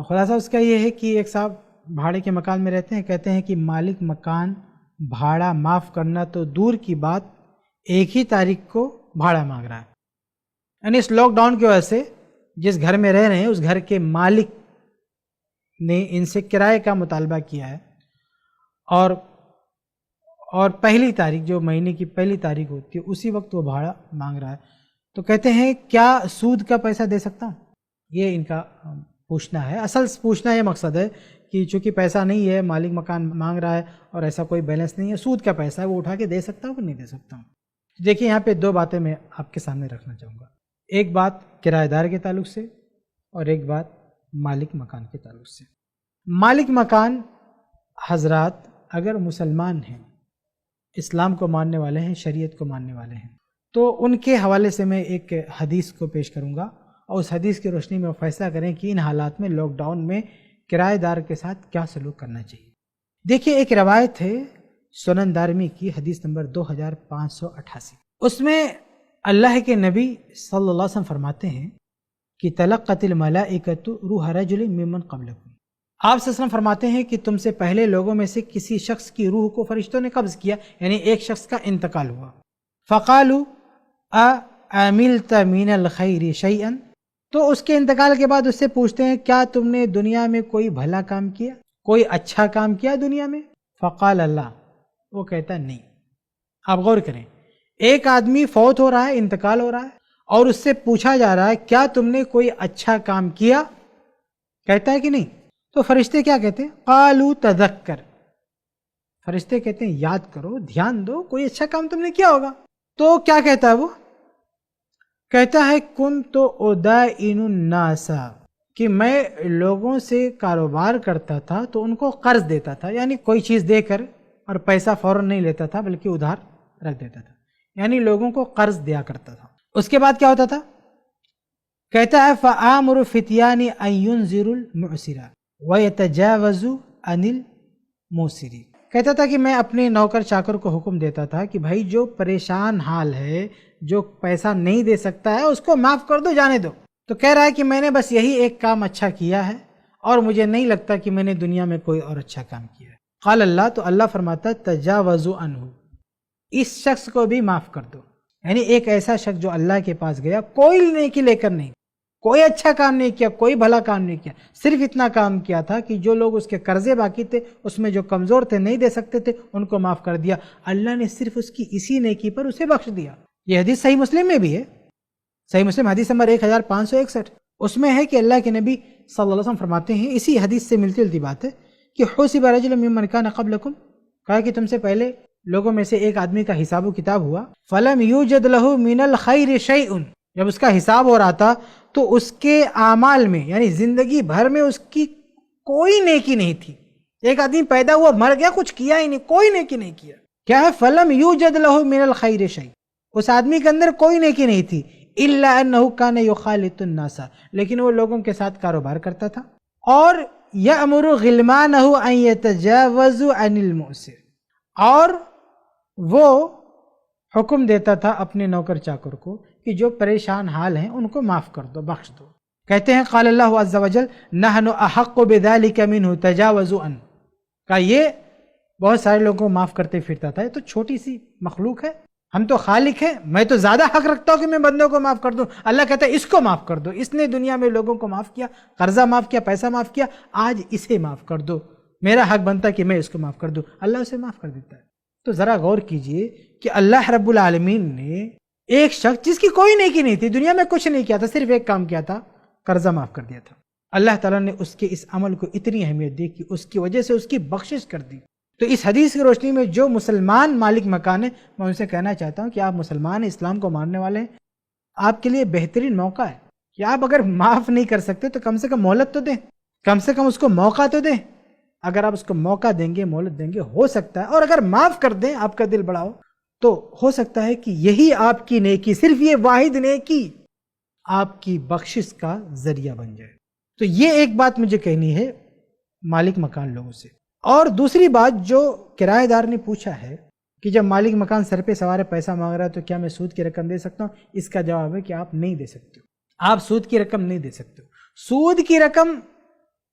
خلاصہ اس کا یہ ہے کہ ایک صاحب بھاڑے کے مکان میں رہتے ہیں، کہتے ہیں کہ مالک مکان بھاڑا معاف کرنا تو دور کی بات، ایک ہی تاریخ کو بھاڑا مانگ رہا ہے۔ یعنی اس لاک ڈاؤن کی وجہ سے جس گھر میں رہ رہے ہیں اس گھر کے مالک نے ان سے کرائے کا مطالبہ کیا ہے، اور پہلی تاریخ، جو مہینے کی پہلی تاریخ ہوتی ہے، اسی وقت وہ بھاڑا مانگ رہا ہے۔ تو کہتے ہیں کیا سود کا پیسہ دے سکتا ہوں؟ یہ ان کا پوچھنا ہے۔ اصل پوچھنا یہ مقصد ہے کہ چونکہ پیسہ نہیں ہے، مالک مکان مانگ رہا ہے اور ایسا کوئی بیلنس نہیں ہے، سود کا پیسہ ہے، وہ اٹھا کے دے سکتا ہوں کہ نہیں دے سکتا ہوں؟ دیکھیں یہاں پہ دو باتیں میں آپ کے سامنے رکھنا چاہوں گا، ایک بات کرایہ دار کے تعلق سے اور ایک بات مالک مکان کے تعلق سے۔ مالک مکان حضرات اگر مسلمان ہیں، اسلام کو ماننے والے ہیں، شریعت کو ماننے والے ہیں، تو ان کے حوالے سے میں ایک حدیث کو پیش کروں گا اور اس حدیث کی روشنی میں فیصلہ کریں کہ ان حالات میں لاک ڈاؤن میں کرایہ دار کے ساتھ کیا سلوک کرنا چاہیے۔ دیکھیے ایک روایت ہے سنن دارمی کی، حدیث نمبر 2588، اس میں اللہ کے نبی صلی اللہ علیہ وسلم فرماتے ہیں کہ تلقت الملائکۃ روح رجل ممن قبلکم، آپ صلی اللہ علیہ وسلم فرماتے ہیں کہ تم سے پہلے لوگوں میں سے کسی شخص کی روح کو فرشتوں نے قبض کیا، یعنی ایک شخص کا انتقال ہوا۔ فقالوا اعملت من الخیر شیئا، تو اس کے انتقال کے بعد اس سے پوچھتے ہیں کیا تم نے دنیا میں کوئی بھلا کام کیا، کوئی اچھا کام کیا دنیا میں؟ فقال اللہ، وہ کہتا ہے نہیں۔ آپ غور کریں، ایک آدمی فوت ہو رہا ہے، انتقال ہو رہا ہے، اور اس سے پوچھا جا رہا ہے کیا تم نے کوئی اچھا کام کیا؟ کہتا ہے کہ نہیں۔ تو فرشتے کیا کہتے ہیں؟ قالوا تذکر، فرشتے کہتے ہیں یاد کرو، دھیان دو، کوئی اچھا کام تم نے کیا ہوگا۔ تو کیا کہتا ہے وہ؟ کہتا ہے کنت ادائن الناس، کہ میں لوگوں سے کاروبار کرتا تھا تو ان کو قرض دیتا تھا، یعنی کوئی چیز دے کر اور پیسہ فوراً نہیں لیتا تھا بلکہ ادھار رکھ دیتا تھا، یعنی لوگوں کو قرض دیا کرتا تھا۔ اس کے بعد کیا ہوتا تھا؟ کہتا ہے فآمر فتیانی ان ينذروا المعسر ويتجاوزوا عن الموسر، کہتا تھا کہ میں اپنے نوکر چاکر کو حکم دیتا تھا کہ بھائی جو پریشان حال ہے، جو پیسہ نہیں دے سکتا ہے، اس کو معاف کر دو، جانے دو۔ تو کہہ رہا ہے کہ میں نے بس یہی ایک کام اچھا کیا ہے اور مجھے نہیں لگتا کہ میں نے دنیا میں کوئی اور اچھا کام کیا ہے۔ قال اللہ، تو اللہ فرماتا ہے تجاوزوا عنہ، اس شخص کو بھی معاف کر دو۔ یعنی ایک ایسا شخص جو اللہ کے پاس گیا، کوئی نیکی لے کر نہیں، کوئی اچھا کام نہیں کیا، کوئی بھلا کام نہیں کیا، صرف اتنا کام کیا تھا کہ جو لوگ اس کے قرضے باقی تھے، اس میں جو کمزور تھے، نہیں دے سکتے تھے، ان کو معاف کر دیا۔ اللہ نے صرف اس کی اسی نیکی پر اسے بخش دیا۔ یہ حدیث صحیح مسلم میں بھی ہے، صحیح مسلم حدیث نمبر 1561، اس میں ہے کہ اللہ کے نبی صلی اللہ علیہ وسلم فرماتے ہیں، اسی حدیث سے ملتی جلتی بات ہے کہ حسب رجل ممن کان قبلکم، کہا کہ تم سے پہلے لوگوں میں سے ایک آدمی کا حساب و کتاب ہوا، فلم یوجد له من الخیر شیء، جب اس کا حساب ہو رہا تھا تو اس کے اعمال میں، یعنی زندگی بھر میں اس کی کوئی نیکی نہیں تھی۔ ایک آدمی پیدا ہوا، مر گیا، کچھ کیا ہی نہیں، کوئی نیکی نہیں کیا۔ کیا ہے؟ فلم یوجد له من الخیر شیء، اس آدمی کے اندر کوئی نیکی نہیں تھی، الا انه كان يخالط الناس، لیکن وہ لوگوں کے ساتھ کاروبار کرتا تھا، اور یأمر غلمانه ان يتجاوزوا عن المعسر، اور وہ حکم دیتا تھا اپنے نوکر چاکر کو کہ جو پریشان حال ہیں ان کو معاف کر دو، بخش دو۔ کہتے ہیں قال اللہ عز وجل نحن احق بذلك منه تجاوزوا عنه، کہ یہ بہت سارے لوگوں کو معاف کرتے پھرتا تھا، یہ تو چھوٹی سی مخلوق ہے، ہم تو خالق ہیں، میں تو زیادہ حق رکھتا ہوں کہ میں بندوں کو معاف کر دوں۔ اللہ کہتا ہے اس کو معاف کر دو، اس نے دنیا میں لوگوں کو معاف کیا، قرضہ معاف کیا، پیسہ معاف کیا، آج اسے معاف کر دو، میرا حق بنتا ہے کہ میں اس کو معاف کر دوں، اللہ اسے معاف کر دیتا ہے۔ تو ذرا غور کیجئے کہ اللہ رب العالمین نے ایک شخص جس کی کوئی نیکی نہیں تھی، دنیا میں کچھ نہیں کیا تھا، صرف ایک کام کیا تھا، قرضہ معاف کر دیا تھا، اللہ تعالیٰ نے اس کے اس عمل کو اتنی اہمیت دی کہ اس کی وجہ سے اس کی بخشش کر دی۔ تو اس حدیث کی روشنی میں جو مسلمان مالک مکان ہے، میں ان سے کہنا چاہتا ہوں کہ آپ مسلمان اسلام کو ماننے والے ہیں، آپ کے لیے بہترین موقع ہے کہ آپ اگر معاف نہیں کر سکتے تو کم سے کم مہلت تو دیں، کم سے کم اس کو موقع تو دیں۔ اگر آپ اس کو موقع دیں گے، مہلت دیں گے، ہو سکتا ہے، اور اگر معاف کر دیں، آپ کا دل بڑا ہو، تو ہو سکتا ہے کہ یہی آپ کی نیکی، صرف یہ واحد نیکی آپ کی بخشش کا ذریعہ بن جائے۔ تو یہ ایک بات مجھے کہنی ہے مالک مکان لوگوں سے۔ اور دوسری بات جو کرایہ دار نے پوچھا ہے کہ جب مالک مکان سر پہ سوار پیسہ مانگ رہا ہے تو کیا میں سود کی رقم دے سکتا ہوں؟ اس کا جواب ہے کہ آپ نہیں دے سکتے ہو، آپ سود کی رقم نہیں دے سکتے ہو۔ سود کی رقم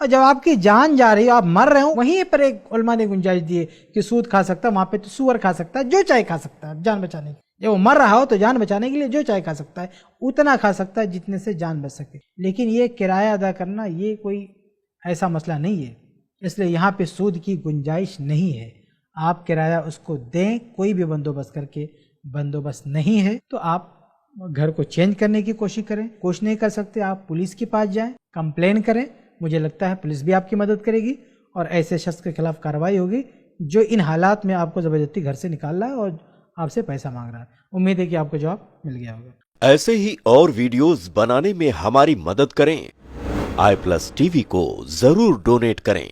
اور جب آپ کی جان جا رہی ہے، آپ مر رہے ہوں، وہیں پر ایک علماء نے گنجائش دی ہے کہ سود کھا سکتا ہے، وہاں پہ تو سور کھا سکتا ہے، جو چاہے کھا سکتا ہے جان بچانے کے لیے۔ جب وہ مر رہا ہو تو جان بچانے کے لیے جو چاہے کھا سکتا ہے، اتنا کھا سکتا ہے جتنے سے جان بچ سکے۔ لیکن یہ کرایہ ادا کرنا یہ کوئی ایسا مسئلہ نہیں ہے، اس لیے یہاں پہ سود کی گنجائش نہیں ہے۔ آپ کرایہ اس کو دیں، کوئی بھی بندوبست کر کے، بندوبست نہیں ہے تو آپ گھر کو چینج کرنے کی کوشش کریں۔ کوشش نہیں کر سکتے آپ پولیس کے پاس جائیں، کمپلین کریں، مجھے لگتا ہے پولیس بھی آپ کی مدد کرے گی اور ایسے شخص کے خلاف کارروائی ہوگی جو ان حالات میں آپ کو زبردستی گھر سے نکال رہا ہے اور آپ سے پیسہ مانگ رہا ہے۔ امید ہے کہ آپ کو جواب مل گیا ہوگا۔ ایسے ہی اور ویڈیوز بنانے میں ہماری مدد کریں۔ i+ TV کو ضرور ڈونیٹ کریں۔